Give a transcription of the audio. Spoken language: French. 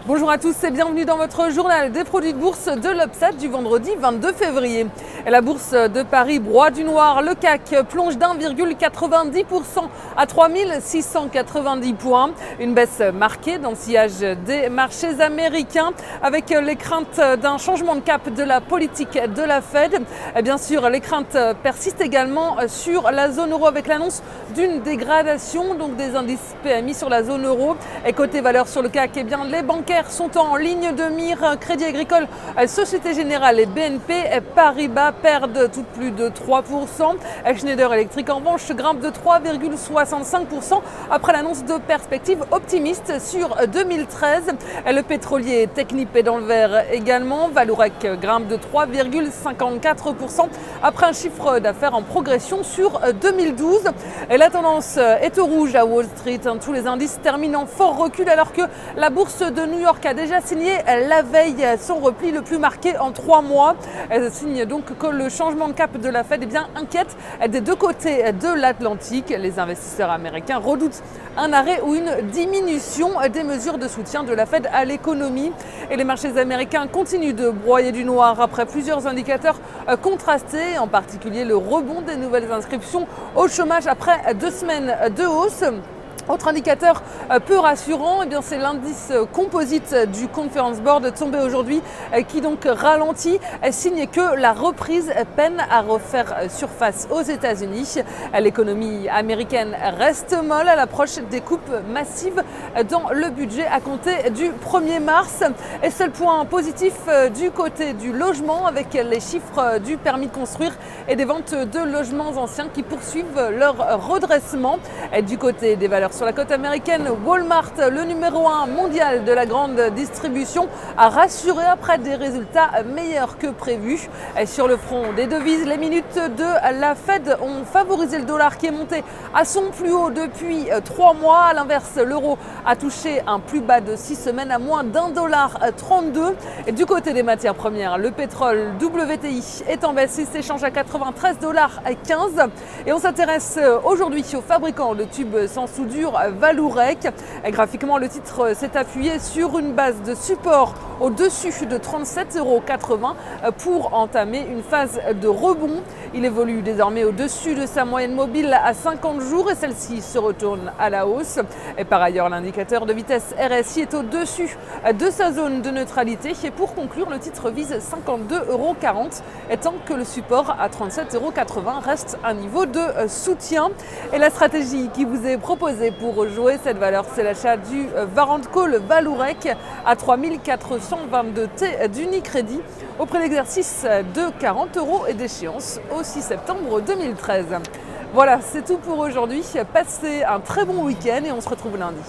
Bonjour à tous et bienvenue dans votre journal des produits de bourse de l'Upside du vendredi 22 février. La bourse de Paris broie du noir. Le CAC plonge d'1,90% à 3690 points. Une baisse marquée dans le sillage des marchés américains avec les craintes d'un changement de cap de la politique de la Fed. Et bien sûr, les craintes persistent également sur la zone euro avec l'annonce d'une dégradation donc des indices PMI sur la zone euro. Et côté valeur sur le CAC, eh bien, les bancaires sont en ligne de mire. Crédit Agricole, Société Générale et BNP Paribas perdent toutes plus de 3%. Schneider Electric en revanche grimpe de 3,65% après l'annonce de perspectives optimistes sur 2013. Le pétrolier Technip est dans le vert également. Vallourec grimpe de 3,54% après un chiffre d'affaires en progression sur 2012. Et la tendance est au rouge à Wall Street. Tous les indices terminent en fort recul alors que la bourse de New York a déjà signé la veille son repli le plus marqué en 3 mois. Elle signe donc que le changement de cap de la Fed inquiète des deux côtés de l'Atlantique. Les investisseurs américains redoutent un arrêt ou une diminution des mesures de soutien de la Fed à l'économie. Et les marchés américains continuent de broyer du noir après plusieurs indicateurs contrastés, en particulier le rebond des nouvelles inscriptions au chômage après 2 semaines de hausse. Autre indicateur peu rassurant, c'est l'indice composite du Conference Board tombé aujourd'hui qui donc ralentit, signe que la reprise peine à refaire surface aux États-Unis. L'économie américaine reste molle à l'approche des coupes massives dans le budget à compter du 1er mars. Et seul point positif du côté du logement avec les chiffres du permis de construire et des ventes de logements anciens qui poursuivent leur redressement. Et du côté des valeurs sur la côte américaine, Walmart, le numéro 1 mondial de la grande distribution, a rassuré après des résultats meilleurs que prévus. Et sur le front des devises, les minutes de la Fed ont favorisé le dollar qui est monté à son plus haut depuis 3 mois. À l'inverse, l'euro a touché un plus bas de 6 semaines à moins d'1,32 $. Et du côté des matières premières, le pétrole WTI est en baisse, il s'échange à 93,15 $. Et on s'intéresse aujourd'hui aux fabricants de tubes sans soudure Vallourec. Graphiquement, le titre s'est appuyé sur une base de support au-dessus de 37,80 € pour entamer une phase de rebond. Il évolue désormais au-dessus de sa moyenne mobile à 50 jours et celle-ci se retourne à la hausse. Et par ailleurs, l'indicateur de vitesse RSI est au-dessus de sa zone de neutralité. Et pour conclure, le titre vise 52,40 € tant que le support à 37,80 € reste un niveau de soutien. Et la stratégie qui vous est proposée pour jouer cette valeur, c'est l'achat du Varant Call Vallourec à 3422 T d'Unicredit au prix d'exercice de 40 € et d'échéance au 6 septembre 2013. Voilà, c'est tout pour aujourd'hui. Passez un très bon week-end et on se retrouve lundi.